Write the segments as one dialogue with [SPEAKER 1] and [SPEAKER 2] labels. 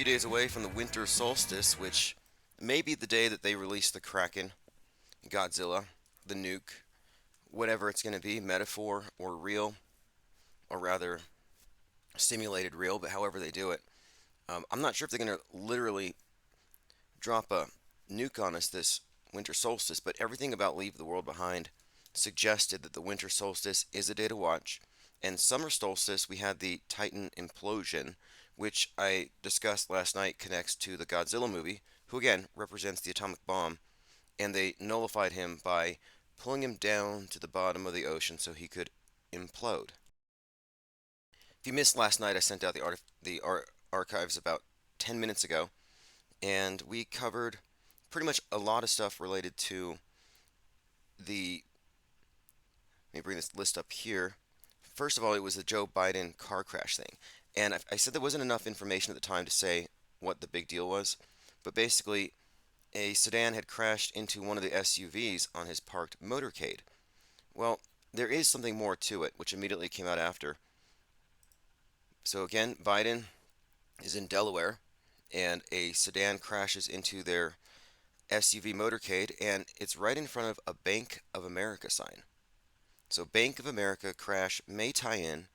[SPEAKER 1] days away from the winter solstice, which may be the day that they release the Kraken, Godzilla, the nuke, whatever it's going to be, metaphor or real, or rather simulated real, but however they do it. I'm not sure if they're going to literally drop a nuke on us this winter solstice, but everything about Leave the World Behind suggested that the winter solstice is a day to watch. And summer solstice, we had the Titan implosion, which I discussed last night connects to the Godzilla movie, who again represents the atomic bomb, and they nullified him by pulling him down to the bottom of the ocean so he could implode. If you missed last night, I sent out the archives about 10 minutes ago, and we covered pretty much a lot of stuff related to the. Let me bring this list up here. First of all, it was the Joe Biden car crash thing. And I said there wasn't enough information at the time to say what the big deal was. But basically, a sedan had crashed into one of the SUVs on his parked motorcade. Well, there is something more to it, which immediately came out after. So again, Biden is in Delaware, and a sedan crashes into their SUV motorcade, and it's right in front of a Bank of America sign. So Bank of America crash may tie in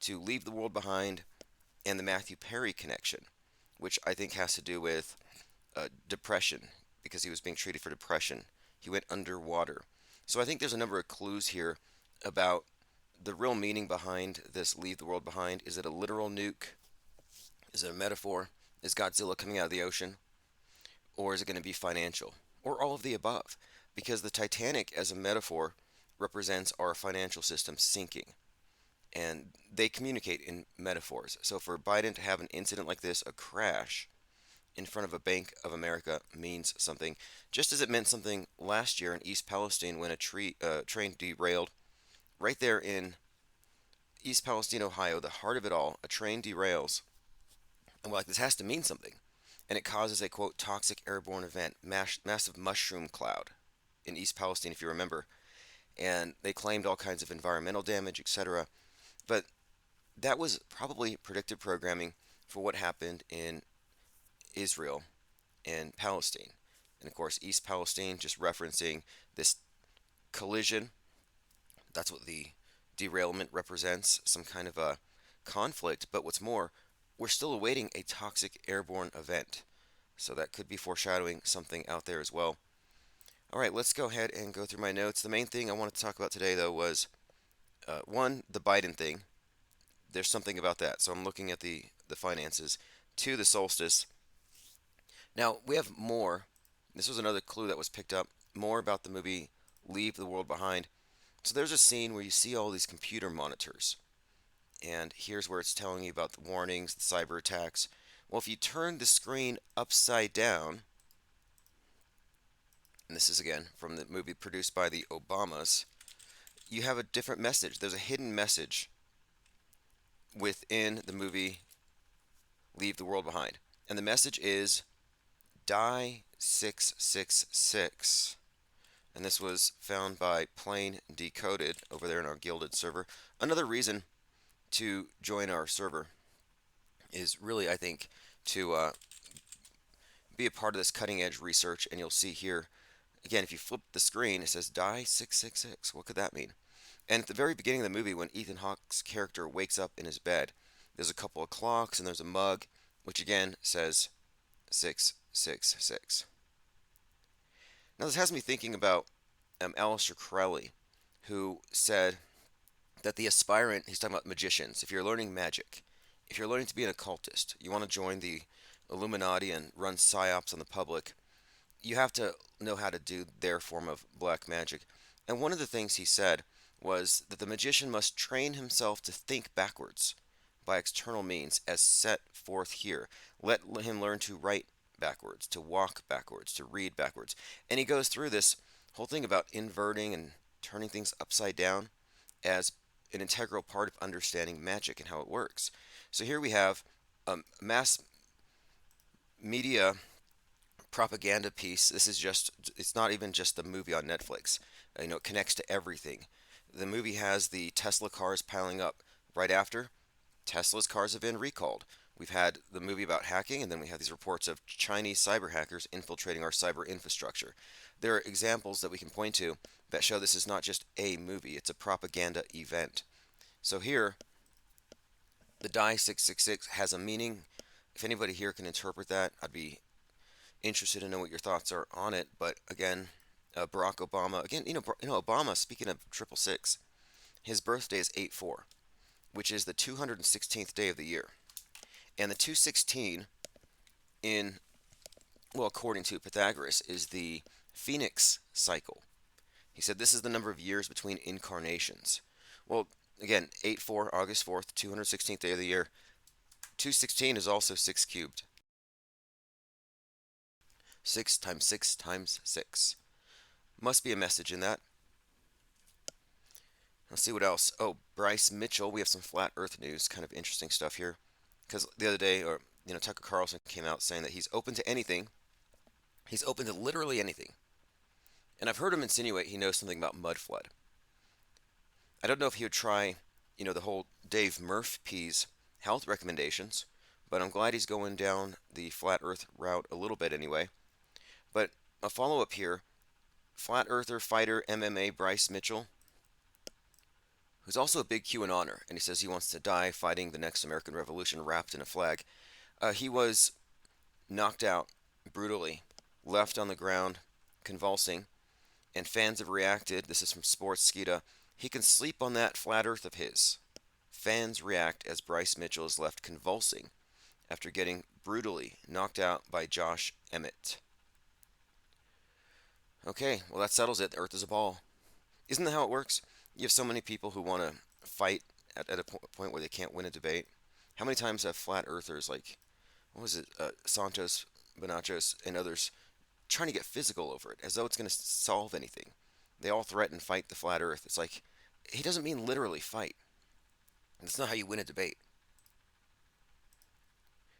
[SPEAKER 1] to Leave the World Behind and the Matthew Perry connection, which I think has to do with depression because he was being treated for depression. He went underwater. So I think there's a number of clues here about the real meaning behind this Leave the World Behind. Is it a literal nuke? Is it a metaphor? Is Godzilla coming out of the ocean? Or is it going to be financial? Or all of the above? Because the Titanic, as a metaphor, represents our financial system sinking. And they communicate in metaphors. So for Biden to have an incident like this, a crash, in front of a Bank of America means something, just as it meant something last year in East Palestine when a train derailed right there in East Palestine, Ohio, the heart of it all. A train derails, and we're like, this has to mean something, and it causes a quote toxic airborne event, massive mushroom cloud in East Palestine, if you remember, and they claimed all kinds of environmental damage, etc. But that was probably predictive programming for what happened in Israel and Palestine. And of course, East Palestine, just referencing this collision, that's what the derailment represents, some kind of a conflict. But what's more, we're still awaiting a toxic airborne event. So that could be foreshadowing something out there as well. All right, let's go ahead and go through my notes. The main thing I wanted to talk about today, though, was one, the Biden thing. There's something about that. So I'm looking at the finances. Two, the solstice. Now, we have more. This was another clue that was picked up. More about the movie Leave the World Behind. So there's a scene where you see all these computer monitors. And here's where it's telling you about the warnings, the cyber attacks. Well, if you turn the screen upside down, and this is again from the movie produced by the Obamas, you have a different message. There's a hidden message within the movie Leave the World Behind. And the message is Die 666. And this was found by Plain Decoded over there in our Gilded server. Another reason to join our server is really, I think, to be a part of this cutting edge research. And you'll see here, again, if you flip the screen, it says Die 666. What could that mean? And at the very beginning of the movie, when Ethan Hawke's character wakes up in his bed, there's a couple of clocks and there's a mug, which again says 666. Now, this has me thinking about Aleister Crowley, who said that the aspirant, he's talking about magicians, if you're learning magic, if you're learning to be an occultist, you want to join the Illuminati and run psyops on the public, you have to know how to do their form of black magic. And one of the things he said was that the magician must train himself to think backwards by external means, as set forth here. Let him learn to write backwards, to walk backwards, to read backwards. And he goes through this whole thing about inverting and turning things upside down as an integral part of understanding magic and how it works. So here we have a mass media propaganda piece. This is just, it's not even just the movie on Netflix. It connects to everything. The movie has the Tesla cars piling up right after. Tesla's cars have been recalled. We've had the movie about hacking, and then we have these reports of Chinese cyber hackers infiltrating our cyber infrastructure. There are examples that we can point to that show this is not just a movie, it's a propaganda event. So here, the die 666 has a meaning. If anybody here can interpret that, I'd be interested to know what your thoughts are on it. But again, Barack Obama, again, Obama, speaking of 666, his birthday is 8/4, which is the 216th day of the year. And the 216 in, well, according to Pythagoras, is the phoenix cycle. He said this is the number of years between incarnations. Well, again, 8/4, August 4th, 216th day of the year. 216 is also 6 cubed. 6 times 6 times 6. Must be a message in that. Let's see what else. Oh, Bryce Mitchell. We have some flat Earth news. Kind of interesting stuff here. Because the other day, Tucker Carlson came out saying that he's open to anything. He's open to literally anything. And I've heard him insinuate he knows something about mud flood. I don't know if he would try, the whole Dave Murphy's health recommendations, but I'm glad he's going down the flat Earth route a little bit anyway. But a follow up here, flat earther fighter MMA Bryce Mitchell, who's also a big QAnoner, and he says he wants to die fighting the next American Revolution wrapped in a flag. He was knocked out brutally, left on the ground, convulsing, and fans have reacted. This is from Sports Skita. He can sleep on that flat earth of his. Fans react as Bryce Mitchell is left convulsing after getting brutally knocked out by Josh Emmett. Okay, well, that settles it. The earth is a ball. Isn't that how it works? You have so many people who want to fight at a point where they can't win a debate. How many times have flat earthers, like, what was it, Santos, Bonachos, and others, trying to get physical over it, as though it's going to solve anything? They all threaten fight the flat earth. It's like, he doesn't mean literally fight. That's not how you win a debate.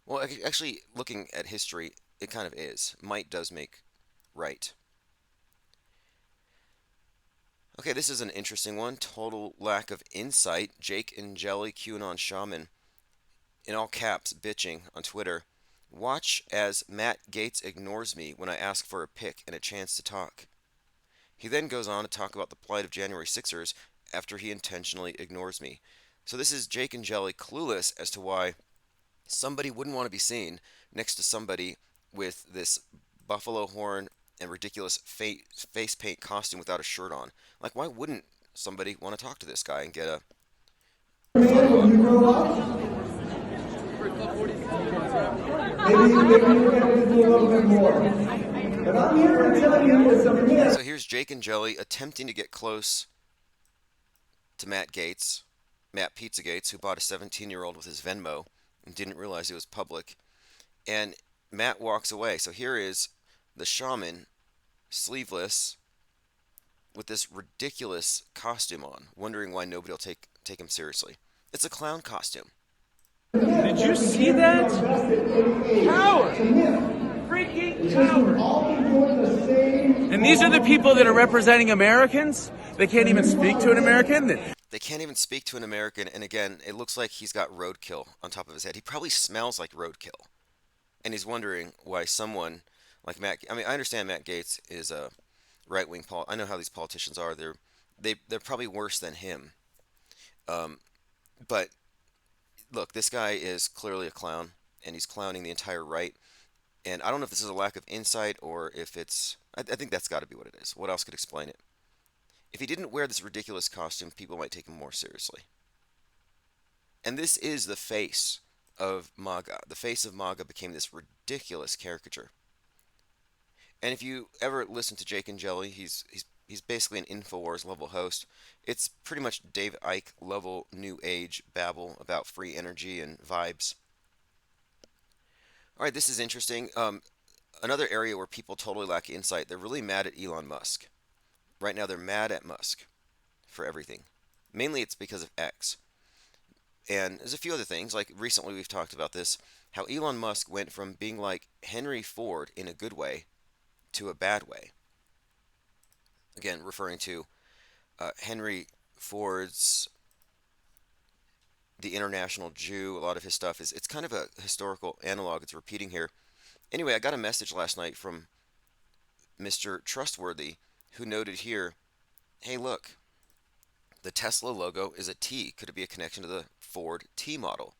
[SPEAKER 1] Well, actually, looking at history, it kind of is. Might does make right. Okay, this is an interesting one. Total lack of insight. Jake and Jelly, QAnon Shaman, in all caps, bitching on Twitter. Watch as Matt Gaetz ignores me when I ask for a pic and a chance to talk. He then goes on to talk about the plight of January Sixers after he intentionally ignores me. So this is Jake and Jelly clueless as to why somebody wouldn't want to be seen next to somebody with this buffalo horn and ridiculous face paint costume without a shirt on. Like, why wouldn't somebody want to talk to this guy and get a photo
[SPEAKER 2] When
[SPEAKER 1] op?
[SPEAKER 2] you grow up, maybe you're going to do a little bit more. But I'm here to tell you it's a myth.
[SPEAKER 1] So here's Jake and Jelly attempting to get close to Matt Gaetz, Matt Pizza Gates, who bought a 17-year-old with his Venmo and didn't realize it was public. And Matt walks away. So here is the shaman, sleeveless, with this ridiculous costume on, wondering why nobody will take him seriously. It's a clown costume.
[SPEAKER 3] Did you see that? Coward! Freaking coward! And these are the people that are representing Americans? They can't even speak to an American?
[SPEAKER 1] They can't even speak to an American, and again, it looks like he's got roadkill on top of his head. He probably smells like roadkill. And he's wondering why someone like I understand Matt Gaetz is a right-wing I know how these politicians are. They're probably worse than him. Um, but look, this guy is clearly a clown, and he's clowning the entire right. And I don't know if this is a lack of insight or if it's. I think that's got to be what it is. What else could explain it? If he didn't wear this ridiculous costume, people might take him more seriously. And this is the face of MAGA. The face of MAGA became this ridiculous caricature. And if you ever listen to Jake and Jelly, he's basically an InfoWars level host. It's pretty much Dave Icke level new age babble about free energy and vibes. All right, this is interesting. Another area where people totally lack insight. They're really mad at Elon Musk. Right now, they're mad at Musk for everything. Mainly, it's because of X. And there's a few other things. Like recently, we've talked about this. How Elon Musk went from being like Henry Ford in a good way to a bad way. Again, referring to Henry Ford's the international Jew. A lot of his stuff is it's kind of a historical analog. It's repeating here. Anyway, I got a message last night from Mr. Trustworthy who noted here, hey, look, the Tesla logo is a T. Could it be a connection to the Ford T model?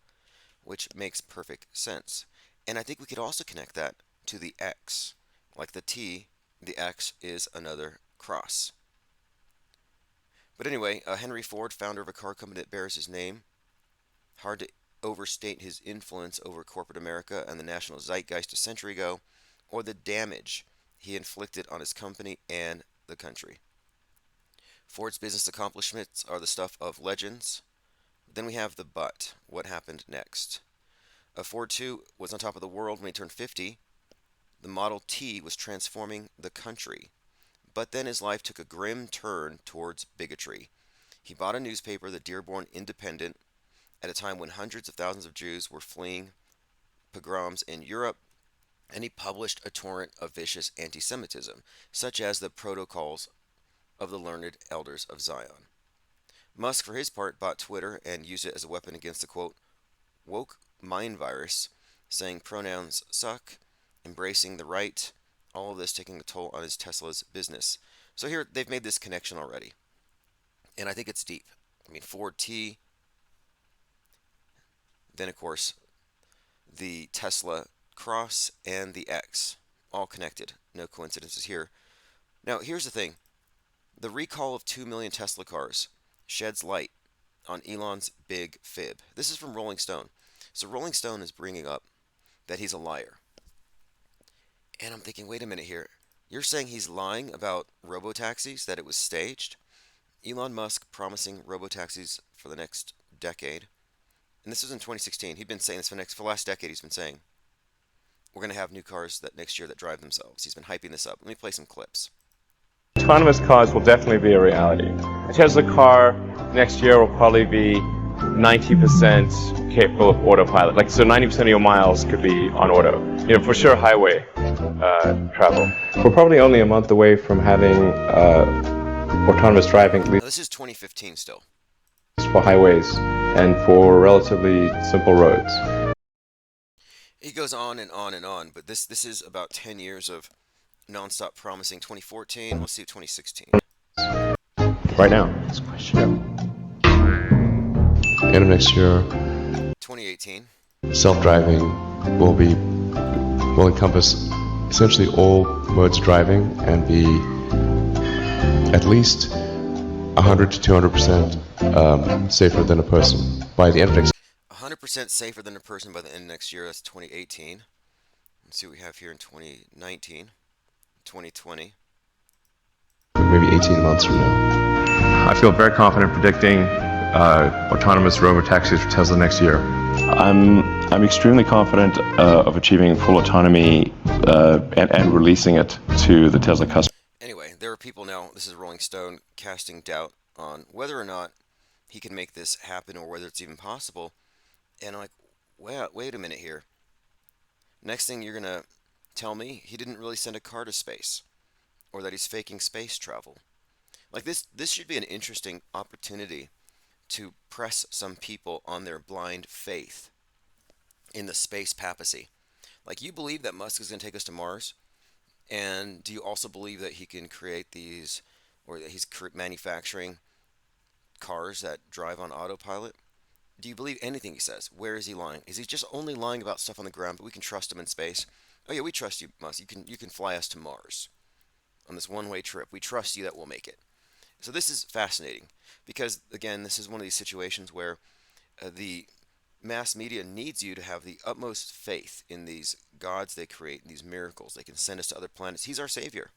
[SPEAKER 1] Which makes perfect sense. And I think we could also connect that to the X. Like the T, the X is another cross. But anyway, Henry Ford, founder of a car company that bears his name, hard to overstate his influence over corporate America and the national zeitgeist a century ago, or the damage he inflicted on his company and the country. Ford's business accomplishments are the stuff of legends. Then we have the but. What happened next? Ford 2 was on top of the world when he turned 50. The Model T was transforming the country. But then his life took a grim turn towards bigotry. He bought a newspaper, the Dearborn Independent, at a time when hundreds of thousands of Jews were fleeing pogroms in Europe, and he published a torrent of vicious anti Semitism, such as the Protocols of the Learned Elders of Zion. Musk, for his part, bought Twitter and used it as a weapon against the quote, woke mind virus, saying pronouns suck, embracing the right, all of this taking a toll on his Tesla's business. So here they've made this connection already, and I think it's deep. I mean, Ford T, then of course the Tesla Cross and the X, all connected. No coincidences here. Now, here's the thing. The recall of 2 million Tesla cars sheds light on Elon's big fib. This is from Rolling Stone. So Rolling Stone is bringing up that he's a liar. And I'm thinking, wait a minute here. You're saying he's lying about robotaxis, that it was staged? Elon Musk promising robotaxis for the next decade. And this was in 2016. He'd been saying this for the last decade. He's been saying we're going to have new cars that next year that drive themselves. He's been hyping this up. Let me play some clips.
[SPEAKER 4] Autonomous cars will definitely be a reality. A Tesla car next year will probably be 90% capable of autopilot. Like, so 90% of your miles could be on auto. You know, for sure highway travel. We're probably only a month away from having autonomous driving, at
[SPEAKER 1] Now,
[SPEAKER 4] least
[SPEAKER 1] this is 2015 still.
[SPEAKER 4] for highways and for relatively simple roads.
[SPEAKER 1] He goes on and on and on, but this is about 10 years of nonstop promising. 2014, let's see 2016.
[SPEAKER 4] Right now. End of next year,
[SPEAKER 1] 2018.
[SPEAKER 4] self-driving will encompass essentially all modes of driving and be at least 100 to 200% safer than a person by the end of next
[SPEAKER 1] 100% safer than a person by the end of next year. That's 2018. Let's see what we have here in 2019, 2020.
[SPEAKER 4] maybe 18 months from now. I feel very confident predicting autonomous robotaxis for Tesla next year. I'm extremely confident of achieving full autonomy and releasing it to the Tesla customer.
[SPEAKER 1] Anyway, there are people now, this is Rolling Stone, casting doubt on whether or not he can make this happen or whether it's even possible. And I'm like, well, wait a minute here. Next thing you're going to tell me, he didn't really send a car to space or that he's faking space travel. Like this should be an interesting opportunity to press some people on their blind faith in the space papacy. Like, you believe that Musk is going to take us to Mars? And do you also believe that he can create these, or that he's manufacturing cars that drive on autopilot? Do you believe anything he says? Where is he lying? Is he just only lying about stuff on the ground, but we can trust him in space? Oh yeah, we trust you, Musk. You can fly us to Mars on this one-way trip. We trust you that we'll make it. So this is fascinating because, again, this is one of these situations where the mass media needs you to have the utmost faith in these gods they create, these miracles. They can send us to other planets. He's our savior.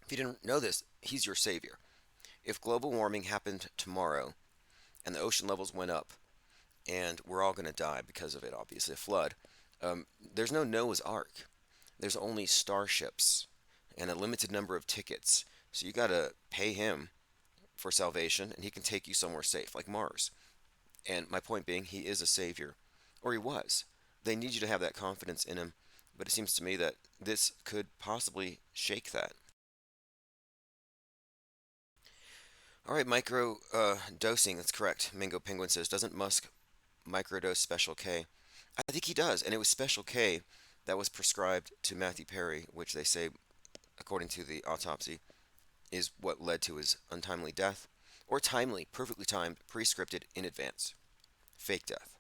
[SPEAKER 1] If you didn't know this, he's your savior. If global warming happened tomorrow and the ocean levels went up and we're all going to die because of it, obviously, a flood, there's no Noah's Ark. There's only starships and a limited number of tickets. So you got to pay him for salvation, and he can take you somewhere safe, like Mars. And my point being, he is a savior, or he was. They need you to have that confidence in him, but it seems to me that this could possibly shake that. All right, micro dosing, that's correct. Mingo Penguin says, doesn't Musk microdose Special K. I think he does, and it was Special K that was prescribed to Matthew Perry, which they say, according to the autopsy, is what led to his untimely death, or timely, perfectly timed, pre-scripted in advance. Fake death.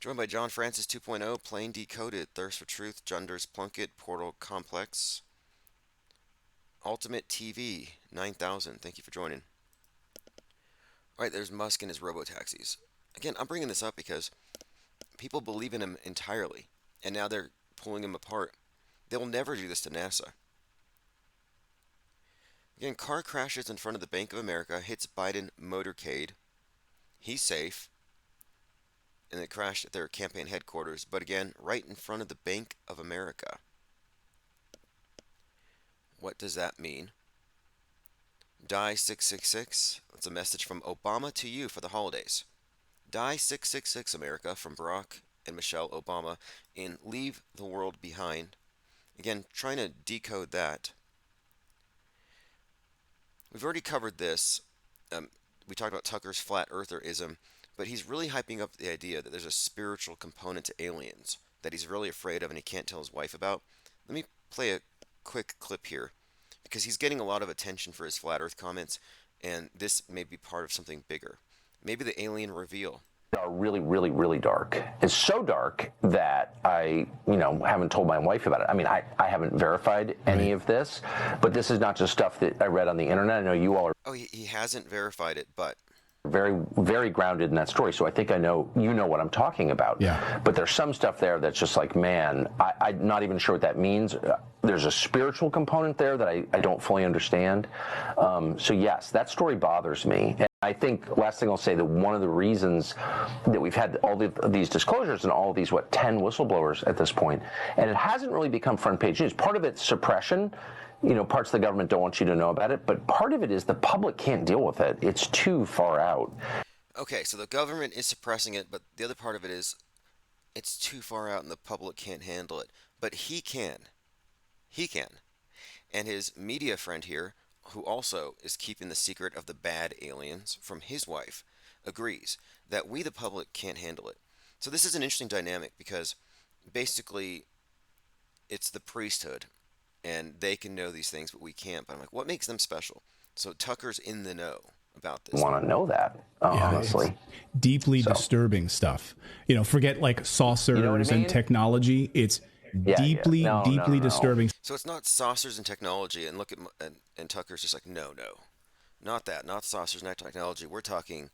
[SPEAKER 1] Joined by John Francis 2.0, Plain Decoded, Thirst for Truth, Junders Plunkett, Portal Complex, Ultimate TV 9000. Thank you for joining. All right, there's Musk and his robo-taxis. Again, I'm bringing this up because people believe in him entirely, and now they're pulling him apart. They'll never do this to NASA. Again, car crashes in front of the Bank of America, hits Biden motorcade. He's safe. And it crashed at their campaign headquarters, but again, right in front of the Bank of America. What does that mean? Die 666. That's a message from Obama to you for the holidays. Die 666, America, from Barack and Michelle Obama in Leave the World Behind. Again, trying to decode that. We've already covered this. We talked about Tucker's flat eartherism, but he's really hyping up the idea that there's a spiritual component to aliens that he's really afraid of and he can't tell his wife about. Let me play a quick clip here because he's getting a lot of attention for his flat earth comments, and this may be part of something bigger. Maybe the alien reveal.
[SPEAKER 5] Are really, really, really dark. It's so dark that I, haven't told my wife about it. I mean, I haven't verified any of this, but this is not just stuff that I read on the internet. I know you all are.
[SPEAKER 1] Oh, he hasn't verified it, but
[SPEAKER 5] very, very grounded in that story. So I think I know, what I'm talking about.
[SPEAKER 6] Yeah.
[SPEAKER 5] But there's some stuff there that's just like, man, I'm not even sure what that means. There's a spiritual component there that I don't fully understand. So yes, that story bothers me. And I think, last thing I'll say, that one of the reasons that we've had all these disclosures and all of these, 10 whistleblowers at this point, and it hasn't really become front page news. Part of it's suppression. Parts of the government don't want you to know about it, but part of it is the public can't deal with it. It's too far out.
[SPEAKER 1] Okay, so the government is suppressing it, but the other part of it is it's too far out and the public can't handle it. But he can. He can. And his media friend here, who also is keeping the secret of the bad aliens from his wife, agrees that we, the public, can't handle it. So this is an interesting dynamic because basically it's the priesthood and they can know these things, but we can't. But I'm like, what makes them special? So Tucker's in the know about this.
[SPEAKER 5] I want to know that, honestly.
[SPEAKER 6] Deeply disturbing stuff. Forget like saucers and technology. It's deeply disturbing.
[SPEAKER 1] So it's not saucers and technology. And look at and Tucker's just like, no, not that, not saucers, not technology. We're talking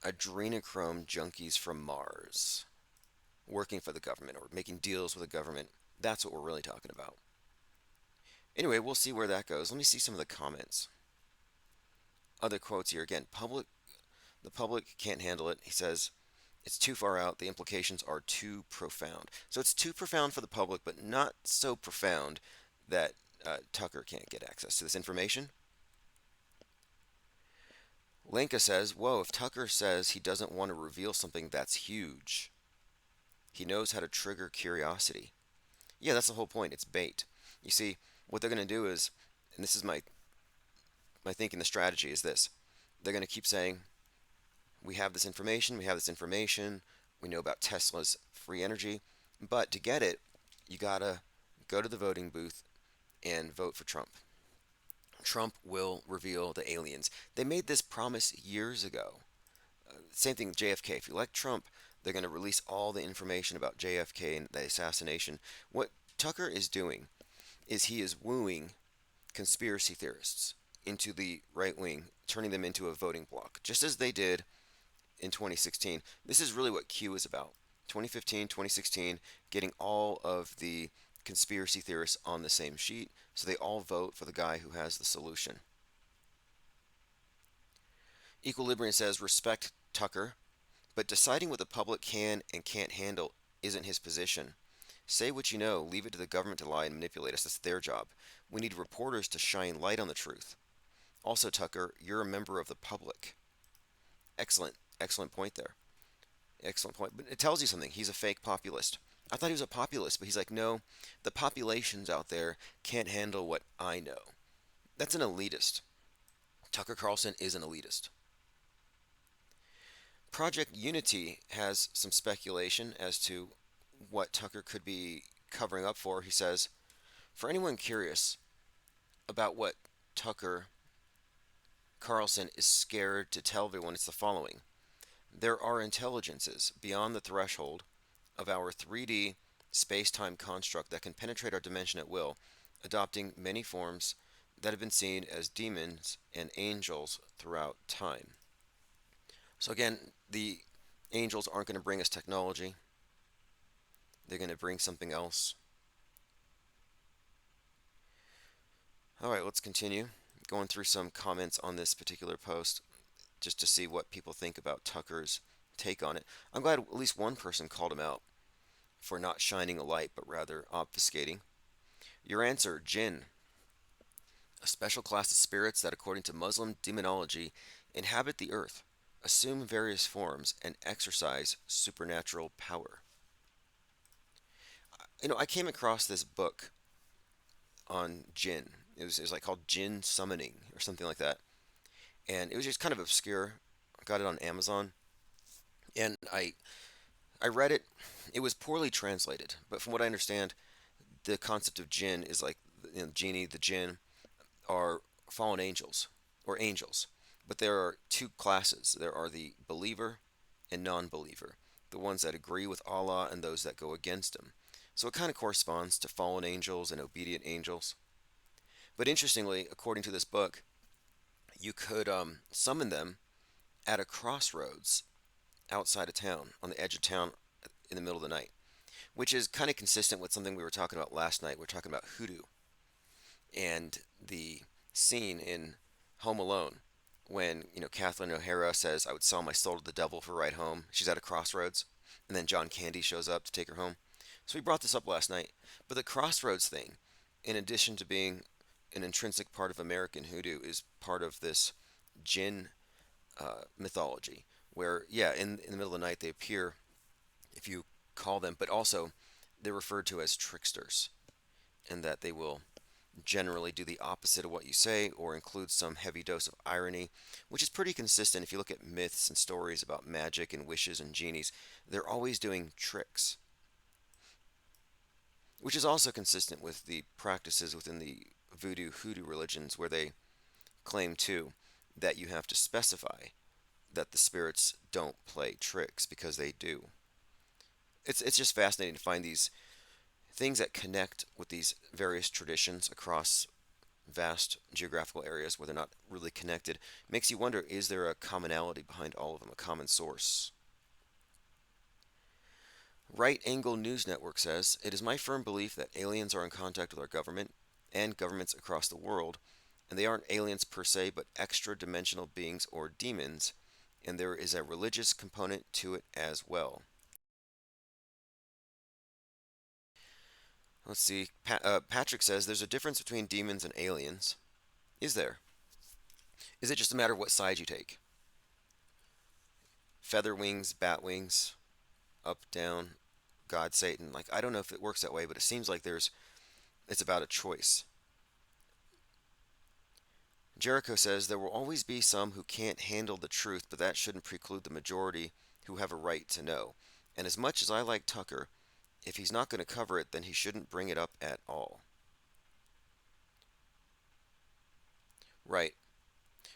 [SPEAKER 1] adrenochrome junkies from Mars, working for the government or making deals with the government. That's what we're really talking about. Anyway, we'll see where that goes. Let me see some of the comments. Other quotes here. Again, the public can't handle it. He says, it's too far out. The implications are too profound. So it's too profound for the public, but not so profound that Tucker can't get access to this information. Lenka says, whoa, if Tucker says he doesn't want to reveal something that's huge, he knows how to trigger curiosity. Yeah, that's the whole point. It's bait. You see, what they're going to do is, and this is my thinking, the strategy is this. They're going to keep saying, we have this information, we know about Tesla's free energy, but to get it, you got to go to the voting booth and vote for Trump. Trump will reveal the aliens. They made this promise years ago. Same thing with JFK. If you elect Trump, they're going to release all the information about JFK and the assassination. What Tucker is doing is he is wooing conspiracy theorists into the right wing, turning them into a voting bloc, just as they did in 2016. This is really what Q is about. 2015, 2016, getting all of the conspiracy theorists on the same sheet so they all vote for the guy who has the solution. Equilibrium says, respect Tucker, but deciding what the public can and can't handle isn't his position. Say what you know, leave it to the government to lie and manipulate us. That's their job. We need reporters to shine light on the truth. Also, Tucker, you're a member of the public. Excellent point there. Excellent point. But it tells you something. He's a fake populist. I thought he was a populist, but he's like, no, the populations out there can't handle what I know. That's an elitist. Tucker Carlson is an elitist. Project Unity has some speculation as to what Tucker could be covering up for. He says, for anyone curious about what Tucker Carlson is scared to tell everyone, it's the following. There are intelligences beyond the threshold of our 3D space time construct that can penetrate our dimension at will, adopting many forms that have been seen as demons and angels throughout time. So, again, the angels aren't going to bring us technology, they're going to bring something else. All right, let's continue. Going through some comments on this particular post just to see what people think about Tucker's take on it. I'm glad at least one person called him out for not shining a light but rather obfuscating. Your answer, jinn, a special class of spirits that, according to Muslim demonology, inhabit the earth, assume various forms, and exercise supernatural power. I came across this book on jinn. It was like called Jinn Summoning or something like that. And it was just kind of obscure. I got it on Amazon. And I read it. It was poorly translated. But from what I understand, the concept of jinn is like genie, the jinn, are fallen angels or angels. But there are two classes. There are the believer and non-believer, the ones that agree with Allah and those that go against him. So it kind of corresponds to fallen angels and obedient angels. But interestingly, according to this book, you could summon them at a crossroads outside of town, on the edge of town, in the middle of the night, which is kind of consistent with something we were talking about last night. We are talking about hoodoo and the scene in Home Alone when Kathleen O'Hara says, "I would sell my soul to the devil for a ride home." She's at a crossroads, and then John Candy shows up to take her home. So we brought this up last night, but the crossroads thing, in addition to being an intrinsic part of American hoodoo, is part of this jinn mythology, where in the middle of the night they appear if you call them, but also they're referred to as tricksters, and that they will generally do the opposite of what you say or include some heavy dose of irony, which is pretty consistent if you look at myths and stories about magic and wishes and genies. They're always doing tricks, which is also consistent with the practices within the voodoo hoodoo religions where they claim too that you have to specify that the spirits don't play tricks because they do. It's just fascinating to find these things that connect with these various traditions across vast geographical areas where they're not really connected. Makes you wonder, is there a commonality behind all of them, a common source? Right Angle News Network says, it is my firm belief that aliens are in contact with our government and governments across the world, and they aren't aliens per se, but extra dimensional beings or demons, and there is a religious component to it as well. Let's see. Patrick says there's a difference between demons and aliens. Is there? Is it just a matter of what side you take? Feather wings, bat wings, up, down, God, Satan. Like, I don't know if it works that way, but it seems like it's about a choice. Jericho says there will always be some who can't handle the truth, but that shouldn't preclude the majority who have a right to know. And as much as I like Tucker, if he's not going to cover it, then he shouldn't bring it up at all. Right.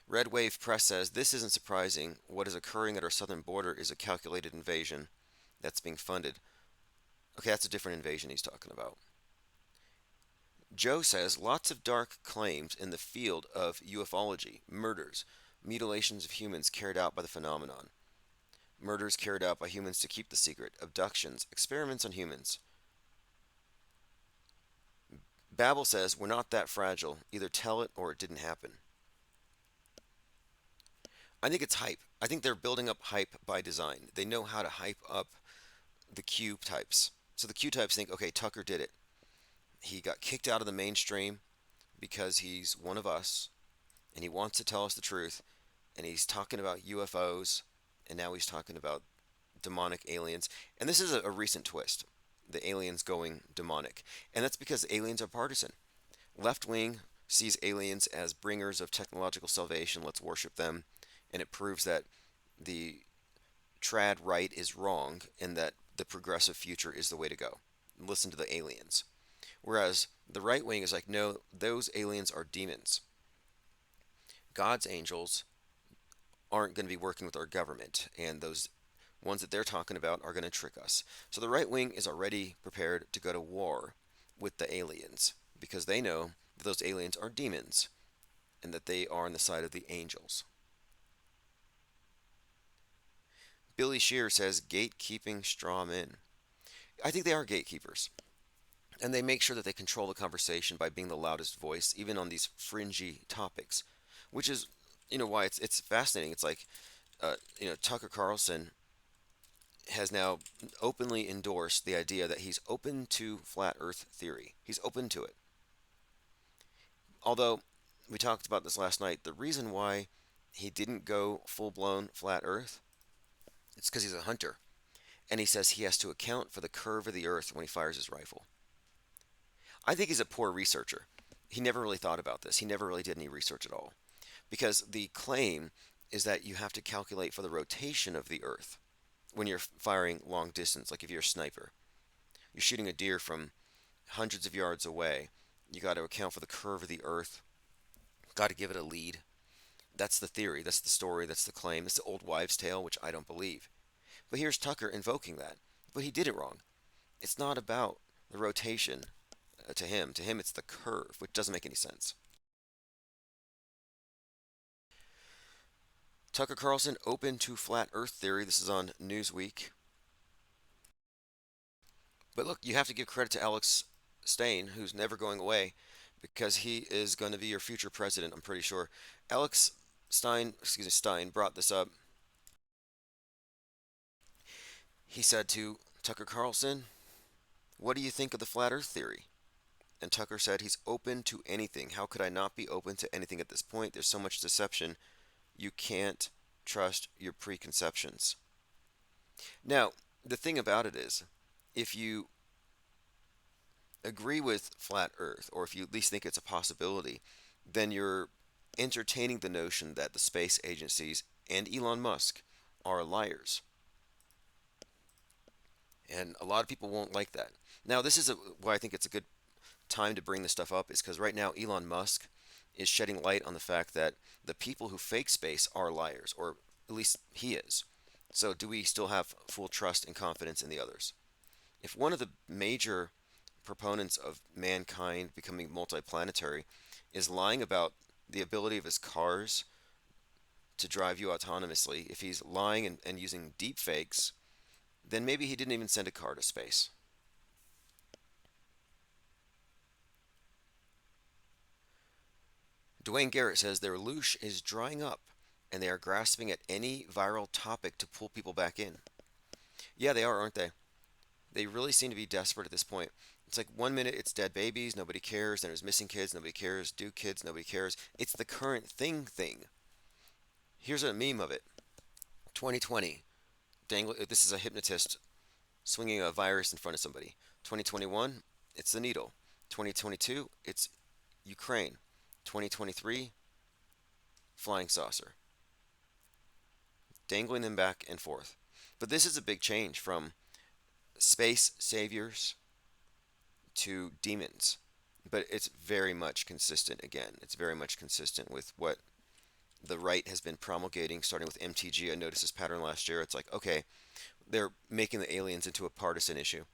[SPEAKER 1] Red Wave Press says this isn't surprising. What is occurring at our southern border is a calculated invasion that's being funded. Okay, that's a different invasion he's talking about. Joe says lots of dark claims in the field of ufology, murders, mutilations of humans carried out by the phenomenon, murders carried out by humans to keep the secret, abductions, experiments on humans. Babel says we're not that fragile. Either tell it or it didn't happen. I think it's hype. I think they're building up hype by design. They know how to hype up the Q types. So the Q types think, okay, Tucker did it. He got kicked out of the mainstream because he's one of us and he wants to tell us the truth. And he's talking about UFOs and now he's talking about demonic aliens. And this is a recent twist, the aliens going demonic. And that's because aliens are partisan. Left wing sees aliens as bringers of technological salvation. Let's worship them. And it proves that the trad right is wrong and that the progressive future is the way to go. Listen to the aliens. Whereas the right wing is like, no, those aliens are demons. God's angels aren't going to be working with our government, and those ones that they're talking about are going to trick us. So the right wing is already prepared to go to war with the aliens because they know that those aliens are demons and that they are on the side of the angels. Billy Shear says gatekeeping straw men. I think they are gatekeepers. And they make sure that they control the conversation by being the loudest voice, even on these fringy topics, which is, why it's fascinating. It's like, Tucker Carlson has now openly endorsed the idea that he's open to flat Earth theory. He's open to it. Although we talked about this last night, the reason why he didn't go full blown flat Earth, it's because he's a hunter, and he says he has to account for the curve of the Earth when he fires his rifle. I think he's a poor researcher. He never really thought about this. He never really did any research at all. Because the claim is that you have to calculate for the rotation of the Earth when you're firing long distance, like if you're a sniper. You're shooting a deer from hundreds of yards away. You got to account for the curve of the Earth. Got to give it a lead. That's the theory. That's the story. That's the claim. That's the old wives' tale, which I don't believe. But here's Tucker invoking that. But he did it wrong. It's not about the rotation to him. To him, it's the curve, which doesn't make any sense. Tucker Carlson open to flat Earth theory. This is on Newsweek. But look, you have to give credit to Alex Stein, who's never going away, because he is going to be your future president, I'm pretty sure. Alex Stein brought this up. He said to Tucker Carlson, "What do you think of the flat Earth theory?" And Tucker said he's open to anything. How could I not be open to anything at this point? There's so much deception. You can't trust your preconceptions. Now, the thing about it is, if you agree with flat Earth, or if you at least think it's a possibility, then you're entertaining the notion that the space agencies and Elon Musk are liars. And a lot of people won't like that. Now, this is why I think it's a good time to bring this stuff up, is because right now Elon Musk is shedding light on the fact that the people who fake space are liars, or at least he is. So, do we still have full trust and confidence in the others? If one of the major proponents of mankind becoming multiplanetary is lying about the ability of his cars to drive you autonomously, if he's lying and using deep fakes, then maybe he didn't even send a car to space. Dwayne Garrett says their loosh is drying up and they are grasping at any viral topic to pull people back in. Yeah, they are, aren't they? They really seem to be desperate at this point. It's like 1 minute it's dead babies, nobody cares. Then there's missing kids, nobody cares. Do kids, nobody cares. It's the current thing. Here's a meme of it. 2020. This is a hypnotist swinging a virus in front of somebody. 2021, it's the needle. 2022, it's Ukraine. 2023, flying saucer. Dangling them back and forth. But this is a big change from space saviors to demons. But it's very much consistent again. It's very much consistent with what the right has been promulgating, starting with MTG. I noticed this pattern last year. It's like, okay, they're making the aliens into a partisan issue.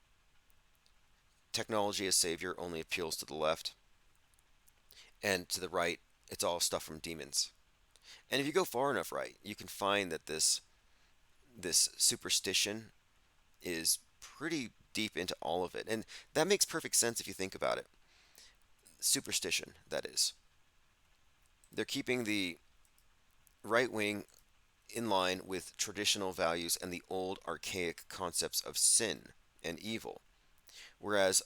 [SPEAKER 1] Technology as savior only appeals to the left. And to the right, it's all stuff from demons. And if you go far enough right, you can find that this superstition is pretty deep into all of it. And that makes perfect sense if you think about it. Superstition, that is. They're keeping the right wing in line with traditional values and the old archaic concepts of sin and evil. Whereas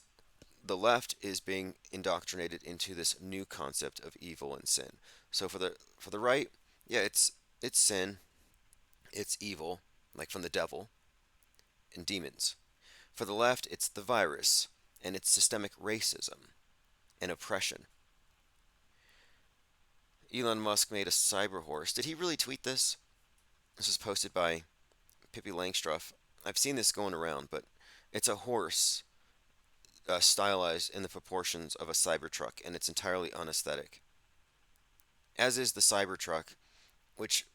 [SPEAKER 1] the left is being indoctrinated into this new concept of evil and sin. So for the right, yeah, it's sin, it's evil, like from the devil, and demons. For the left, it's the virus, and it's systemic racism and oppression. Elon Musk made a cyber horse. Did he really tweet this? This was posted by Pippi Langstruff. I've seen this going around, but it's a horse stylized in the proportions of a Cybertruck, and it's entirely unaesthetic. As is the Cybertruck, which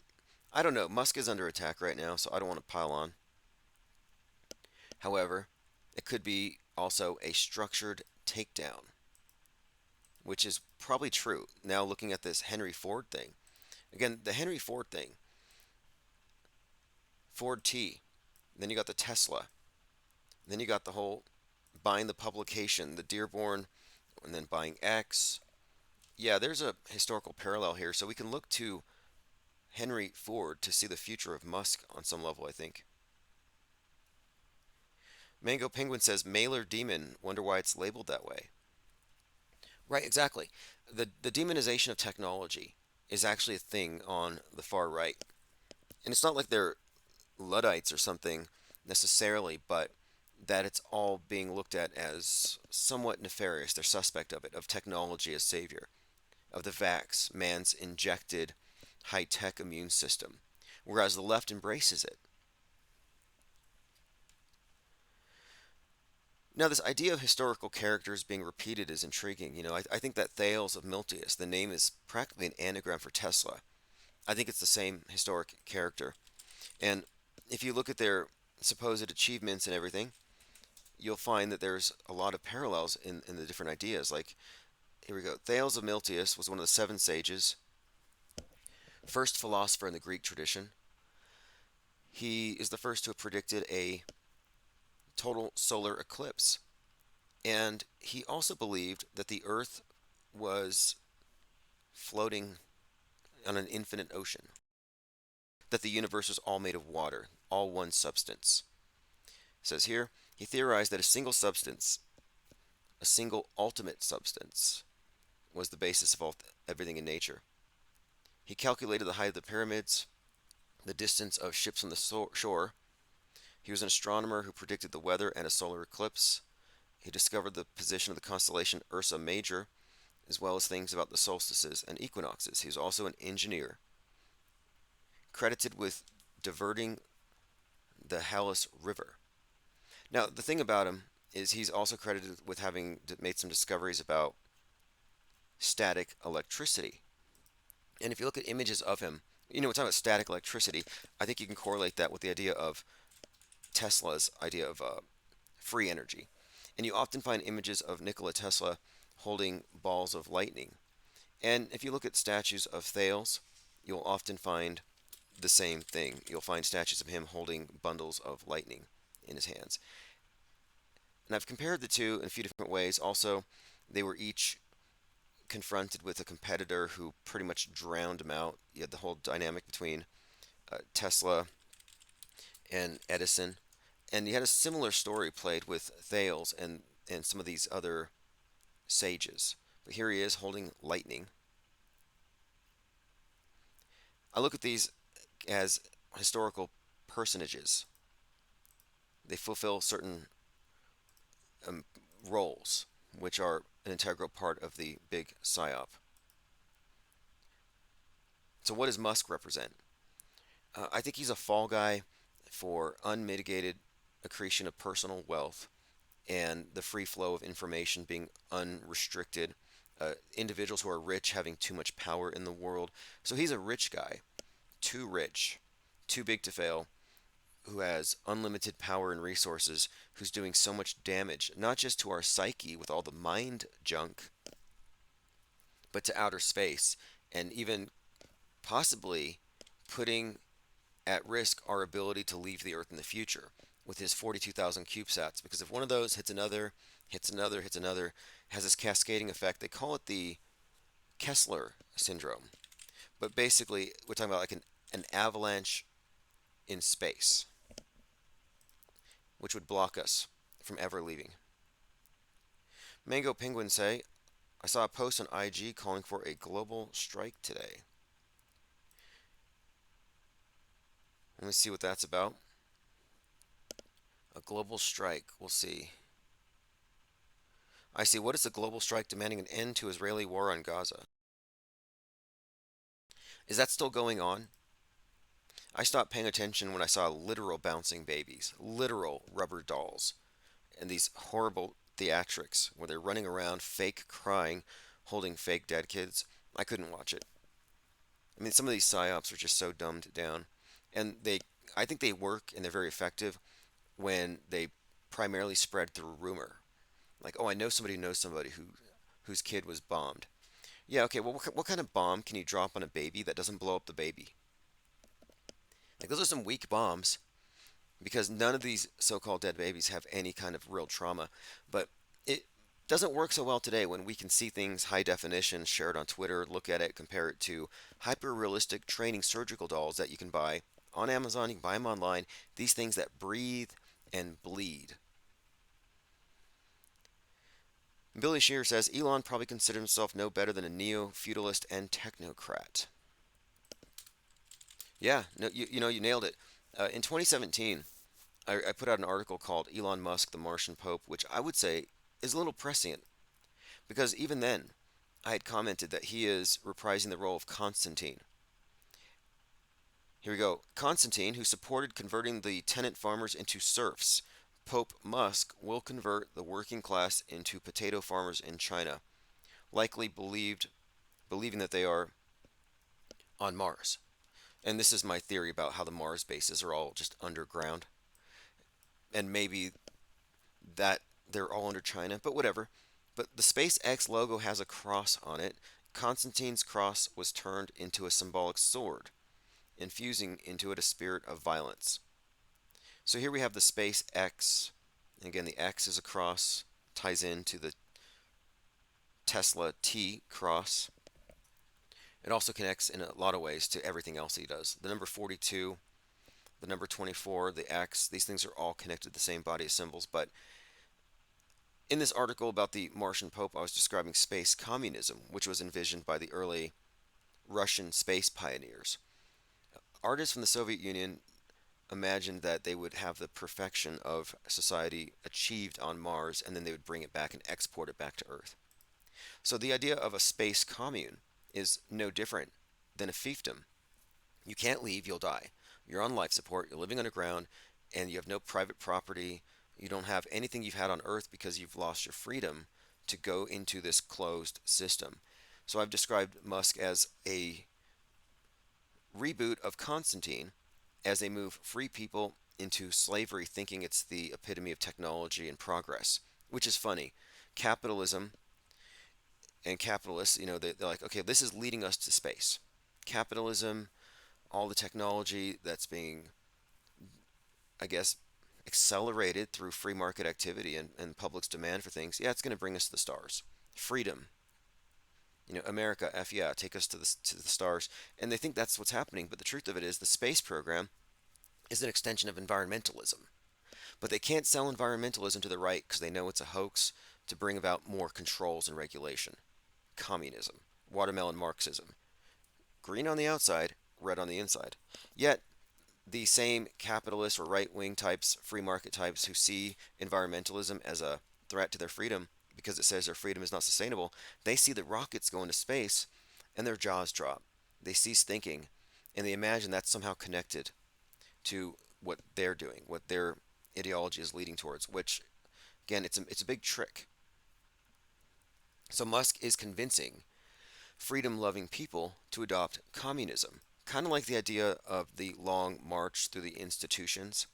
[SPEAKER 1] I don't know. Musk is under attack right now, so I don't want to pile on. However, it could be also a structured takedown, which is probably true. Now, looking at this Henry Ford thing, again, the Henry Ford thing, Ford T, then you got the Tesla, then you got the whole buying the publication, the Dearborn, and then buying X. Yeah, there's a historical parallel here, so we can look to Henry Ford to see the future of Musk on some level, I think. Mango Penguin says Mailer Demon. Wonder why it's labeled that way. Right, exactly. The demonization of technology is actually a thing on the far right. And it's not like they're Luddites or something necessarily, but that it's all being looked at as somewhat nefarious. They're suspect of it, of technology as savior, of the vax, man's injected high tech immune system, whereas the left embraces it. Now, this idea of historical characters being repeated is intriguing. I think that Thales of Miltius, the name is practically an anagram for Tesla. I think it's the same historic character. And if you look at their supposed achievements and everything, you'll find that there's a lot of parallels in the different ideas. Like, here we go. Thales of Miltius was one of the seven sages, first philosopher in the Greek tradition. He is the first to have predicted a total solar eclipse. And he also believed that the Earth was floating on an infinite ocean, that the universe was all made of water, all one substance. It says here, he theorized that a single substance, a single ultimate substance, was the basis of everything in nature. He calculated the height of the pyramids, the distance of ships from the shore. He was an astronomer who predicted the weather and a solar eclipse. He discovered the position of the constellation Ursa Major, as well as things about the solstices and equinoxes. He was also an engineer, credited with diverting the Halys River. Now, the thing about him is he's also credited with having made some discoveries about static electricity. And if you look at images of him, we're talking about static electricity, I think you can correlate that with the idea of Tesla's idea of free energy. And you often find images of Nikola Tesla holding balls of lightning. And if you look at statues of Thales, you'll often find the same thing. You'll find statues of him holding bundles of lightning in his hands. And I've compared the two in a few different ways. Also, they were each confronted with a competitor who pretty much drowned him out. You had the whole dynamic between Tesla and Edison. And you had a similar story played with Thales and some of these other sages. But here he is holding lightning. I look at these as historical personages. They fulfill certain roles, which are an integral part of the big psyop. So what does Musk represent? I think he's a fall guy for unmitigated accretion of personal wealth and the free flow of information being unrestricted. Individuals who are rich having too much power in the world. So he's a rich guy, too rich, too big to fail, who has unlimited power and resources, who's doing so much damage, not just to our psyche with all the mind junk, but to outer space, and even possibly putting at risk our ability to leave the Earth in the future with his 42,000 CubeSats. Because if one of those hits another, hits another, hits another, has this cascading effect. They call it the Kessler syndrome. But basically, we're talking about like an avalanche in space, which would block us from ever leaving. Mango Penguin say, I saw a post on IG calling for a global strike today. Let me see what that's about. A global strike, we'll see. I see. What is a global strike demanding an end to Israeli war on Gaza? Is that still going on? I stopped paying attention when I saw literal bouncing babies, literal rubber dolls, and these horrible theatrics where they're running around fake crying, holding fake dead kids. I couldn't watch it. I mean, some of these psyops are just so dumbed down, and I think they work and they're very effective when they primarily spread through rumor. Like, oh, I know somebody who knows somebody whose kid was bombed. Yeah, okay. Well, what kind of bomb can you drop on a baby that doesn't blow up the baby? Like, those are some weak bombs because none of these so-called dead babies have any kind of real trauma. But it doesn't work so well today when we can see things high definition, share it on Twitter, look at it, compare it to hyper realistic training surgical dolls that you can buy on Amazon. You can buy them online. These things that breathe and bleed. Billy Shear says Elon probably considered himself no better than a neo-feudalist and technocrat. Yeah, no, you nailed it. In 2017, I put out an article called Elon Musk, the Martian Pope, which I would say is a little prescient because even then, I had commented that he is reprising the role of Constantine. Here we go. Constantine, who supported converting the tenant farmers into serfs, Pope Musk will convert the working class into potato farmers in China, likely believing that they are on Mars. And this is my theory about how the Mars bases are all just underground, and maybe that they're all under China, but whatever. But the SpaceX logo has a cross on it. Constantine's cross was turned into a symbolic sword, infusing into it a spirit of violence. So here we have the SpaceX. Again, the X is a cross, ties into the Tesla T cross. It also connects in a lot of ways to everything else he does. The number 42, the number 24, the X, these things are all connected to the same body of symbols. But in this article about the Martian Pope, I was describing space communism, which was envisioned by the early Russian space pioneers. Artists from the Soviet Union imagined that they would have the perfection of society achieved on Mars, and then they would bring it back and export it back to Earth. So the idea of a space commune is no different than a fiefdom. You can't leave, you'll die. You're on life support, you're living underground, and you have no private property. You don't have anything you've had on Earth because you've lost your freedom to go into this closed system. So I've described Musk as a reboot of Constantine as they move free people into slavery, thinking it's the epitome of technology and progress, which is funny. Capitalism and capitalists, they're like, okay, this is leading us to space. Capitalism, all the technology that's being, I guess, accelerated through free market activity and public's demand for things, yeah, it's going to bring us to the stars. Freedom, America, F yeah, take us to the stars. And they think that's what's happening, but the truth of it is the space program is an extension of environmentalism. But they can't sell environmentalism to the right because they know it's a hoax to bring about more controls and regulation. Communism, watermelon Marxism, green on the outside, red on the inside. Yet, the same capitalist or right-wing types, free market types who see environmentalism as a threat to their freedom because it says their freedom is not sustainable, they see the rockets go into space and their jaws drop. They cease thinking and they imagine that's somehow connected to what they're doing, what their ideology is leading towards, which, again, it's a big trick. So Musk is convincing freedom-loving people to adopt communism, kind of like the idea of the long march through the institutions.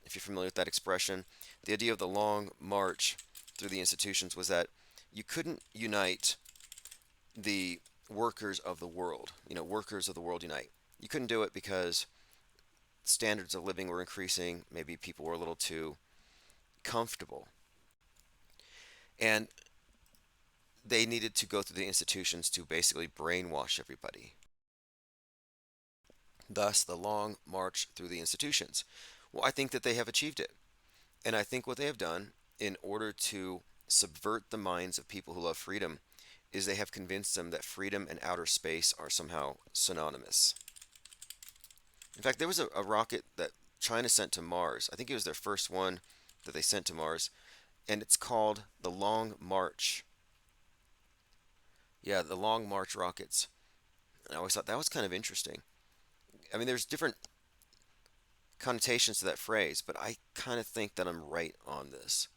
[SPEAKER 1] If you're familiar with that expression, the idea of the long march through the institutions was that you couldn't unite the workers of the world. Workers of the world unite. You couldn't do it because standards of living were increasing. Maybe people were a little too comfortable. And they needed to go through the institutions to basically brainwash everybody. Thus, the long march through the institutions. Well, I think that they have achieved it. And I think what they have done in order to subvert the minds of people who love freedom is they have convinced them that freedom and outer space are somehow synonymous. In fact, there was a rocket that China sent to Mars. I think it was their first one that they sent to Mars, and it's called the Long March. Yeah, the Long March rockets. And I always thought that was kind of interesting. I mean, there's different connotations to that phrase, but I kind of think that I'm right on this.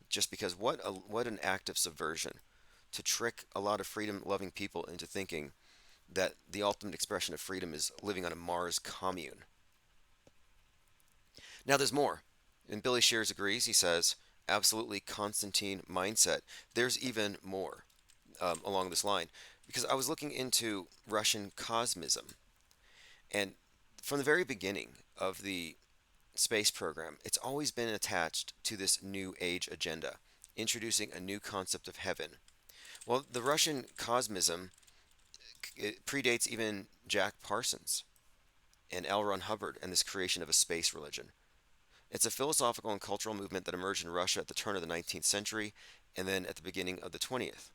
[SPEAKER 1] Just because what an act of subversion to trick a lot of freedom-loving people into thinking that the ultimate expression of freedom is living on a Mars commune. Now there's more. And Billy Shears agrees. He says, absolutely Constantine mindset. There's even more along this line. Because I was looking into Russian cosmism. And from the very beginning of the space program, it's always been attached to this New Age agenda, introducing a new concept of heaven. Well, the Russian cosmism, it predates even Jack Parsons and L. Ron Hubbard and this creation of a space religion. It's a philosophical and cultural movement that emerged in Russia at the turn of the 19th century and then at the beginning of the 20th.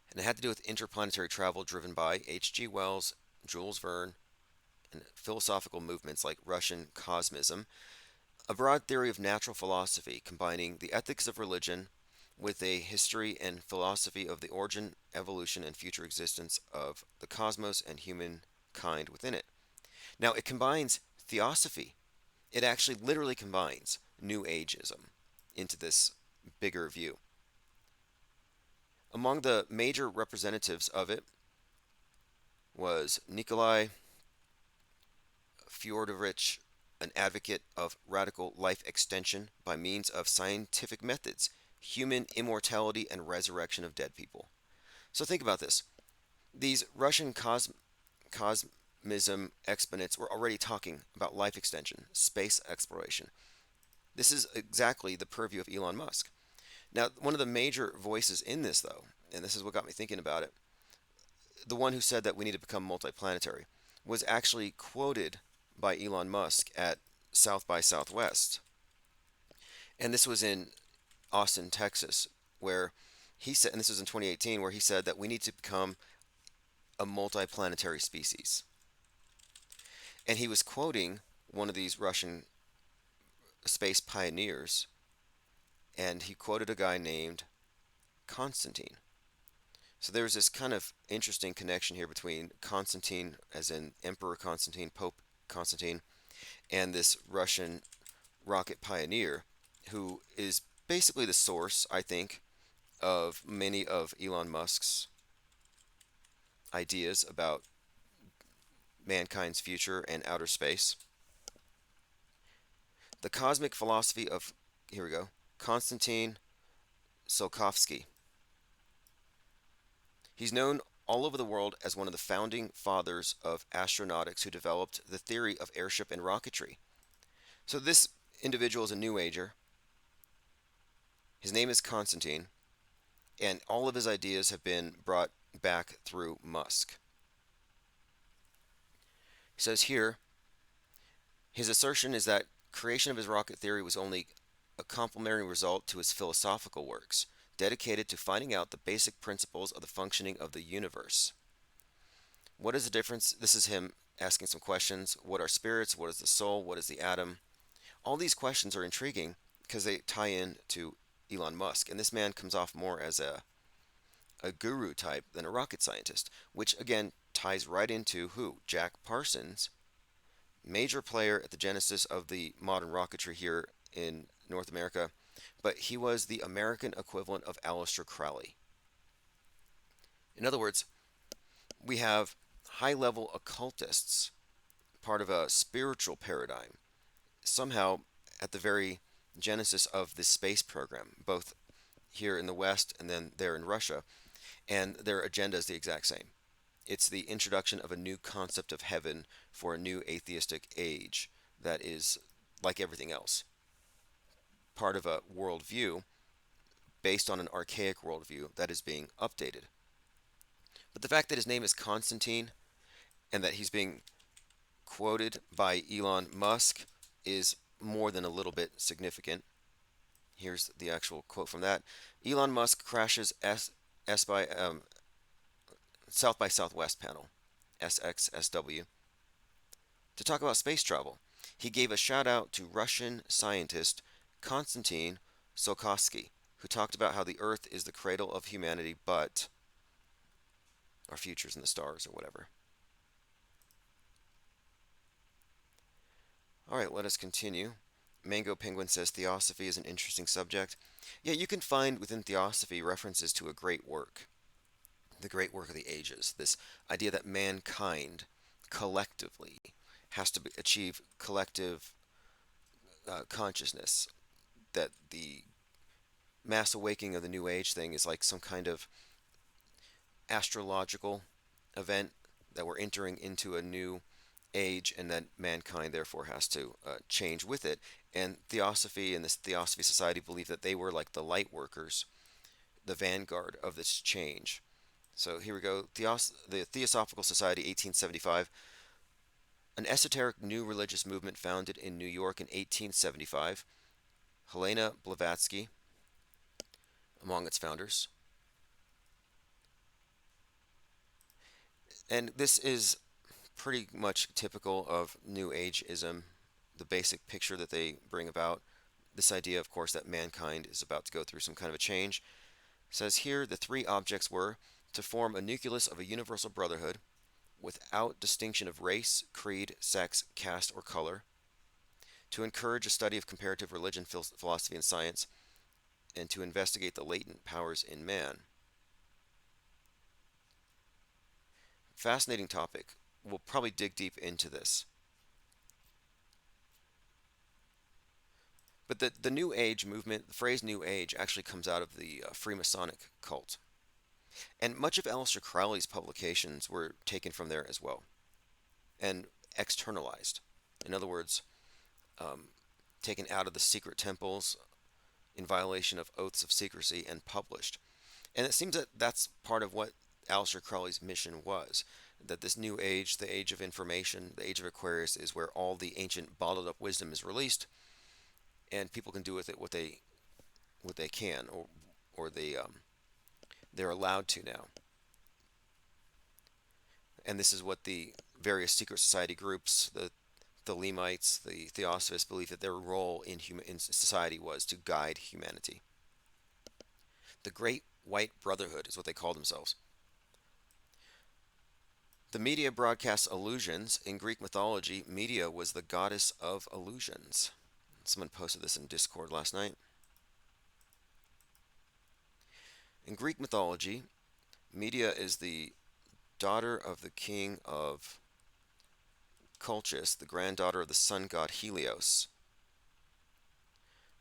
[SPEAKER 1] And it had to do with interplanetary travel driven by H.G. Wells, Jules Verne, and philosophical movements like Russian cosmism, a broad theory of natural philosophy combining the ethics of religion with a history and philosophy of the origin, evolution, and future existence of the cosmos and humankind within it. Now, it combines theosophy. It actually literally combines New Ageism into this bigger view. Among the major representatives of it was Nikolai Fyodorovich, an advocate of radical life extension by means of scientific methods, human immortality, and resurrection of dead people. So think about this. These Russian cosmism exponents were already talking about life extension, space exploration. This is exactly the purview of Elon Musk. Now, one of the major voices in this, though, and this is what got me thinking about it, the one who said that we need to become multiplanetary, was actually quoted by Elon Musk at South by Southwest. And this was in Austin, Texas, where he said, and this was in 2018, where he said that we need to become a multiplanetary species. And he was quoting one of these Russian space pioneers, and he quoted a guy named Constantine. So there's this kind of interesting connection here between Constantine, as in Emperor Constantine, Pope Constantine, and this Russian rocket pioneer, who is basically the source, I think, of many of Elon Musk's ideas about mankind's future and outer space. The cosmic philosophy of, here we go, Konstantin Tsiolkovsky. He's known all over the world as one of the founding fathers of astronautics who developed the theory of airship and rocketry. So this individual is a New Ager. His name is Konstantin, and all of his ideas have been brought back through Musk. He says here, his assertion is that creation of his rocket theory was only a complementary result to his philosophical works, dedicated to finding out the basic principles of the functioning of the universe. What is the difference? This is him asking some questions. What are spirits? What is the soul? What is the atom? All these questions are intriguing because they tie in to Elon Musk. And this man comes off more as a guru type than a rocket scientist, which again ties right into who? Jack Parsons, major player at the genesis of the modern rocketry here in North America, but he was the American equivalent of Aleister Crowley. In other words, we have high-level occultists, part of a spiritual paradigm, somehow at the very genesis of this space program, both here in the West and then there in Russia, and their agenda is the exact same. It's the introduction of a new concept of heaven for a new atheistic age that is, like everything else, part of a worldview based on an archaic worldview that is being updated. But the fact that his name is Constantine and that he's being quoted by Elon Musk is more than a little bit significant. Here's the actual quote from that. Elon Musk crashes South by Southwest panel, SXSW, to talk about space travel. He gave a shout out to Russian scientist Konstantin Tsiolkovsky, who talked about how the Earth is the cradle of humanity, but our future's in the stars or whatever. All right, let us continue. Mango Penguin says Theosophy is an interesting subject. Yeah, you can find within Theosophy references to a great work, the great work of the ages. This idea that mankind collectively has to achieve collective consciousness, that the mass awakening of the New Age thing is like some kind of astrological event, that we're entering into a new age and that mankind therefore has to change with it. And Theosophy and this Theosophy Society believe that they were like the light workers, the vanguard of this change. So here we go. The Theosophical Society, 1875, an esoteric new religious movement founded in New York in 1875. Helena Blavatsky among its founders. And this is pretty much typical of New Ageism, the basic picture that they bring about. This idea, of course, that mankind is about to go through some kind of a change. It says here the three objects were to form a nucleus of a universal brotherhood without distinction of race, creed, sex, caste, or color, to encourage a study of comparative religion, philosophy, and science, and to investigate the latent powers in man. Fascinating topic. We'll probably dig deep into this. But the New Age movement, the phrase New Age, actually comes out of the Freemasonic cult. And much of Aleister Crowley's publications were taken from there as well and externalized. In other words, taken out of the secret temples in violation of oaths of secrecy and published. And it seems that that's part of what Aleister Crowley's mission was. That this new age, the age of information, the age of Aquarius, is where all the ancient bottled up wisdom is released, and people can do with it what they can, or they're allowed to now. And this is what the various secret society groups, the Lemites, the Theosophists, believe that their role in society was to guide humanity. The Great White Brotherhood is what they call themselves. The media broadcasts illusions. In Greek mythology, Media was the goddess of illusions. Someone posted this in Discord last night. In Greek mythology, Media is the daughter of the king of Colchis, the granddaughter of the sun god Helios,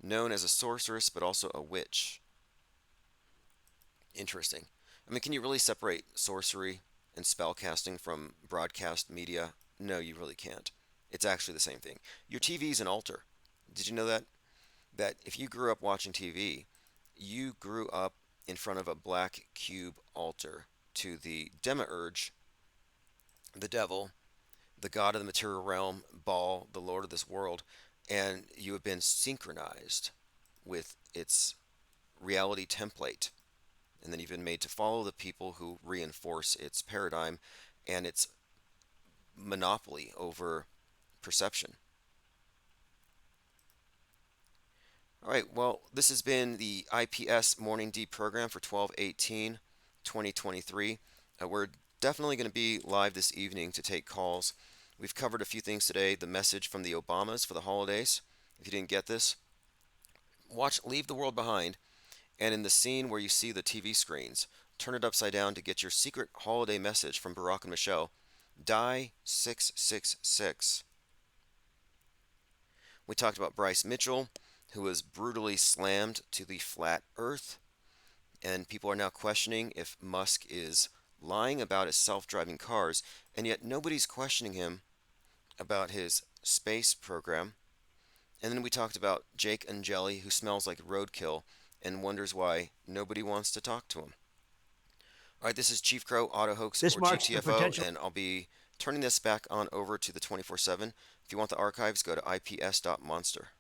[SPEAKER 1] known as a sorceress but also a witch. Interesting. I mean, can you really separate sorcery and spellcasting from broadcast media? No, you really can't. It's actually the same thing. Your TV is an altar. Did you know that? That if you grew up watching TV, you grew up in front of a black cube altar to the demiurge, the devil, the god of the material realm, Baal, the lord of this world, and you have been synchronized with its reality template. And then you've been made to follow the people who reinforce its paradigm and its monopoly over perception. All right, well, this has been the IPS Morning Deprogram for 12/18/2023. We're definitely going to be live this evening to take calls. We've covered a few things today. The message from the Obamas for the holidays. If you didn't get this, watch Leave the World Behind, and in the scene where you see the TV screens, turn it upside down to get your secret holiday message from Barack and Michelle. Die 666. We talked about Bryce Mitchell, who was brutally slammed to the flat earth, and people are now questioning if Musk is lying about his self-driving cars, and yet nobody's questioning him about his space program. And then we talked about Jake Angeli, who smells like roadkill and wonders why nobody wants to talk to him. All right, this is Chief Crow, Auto Hoax, or Chief TFO, and I'll be turning this back on over to the 24/7. If you want the archives, go to ips.monster.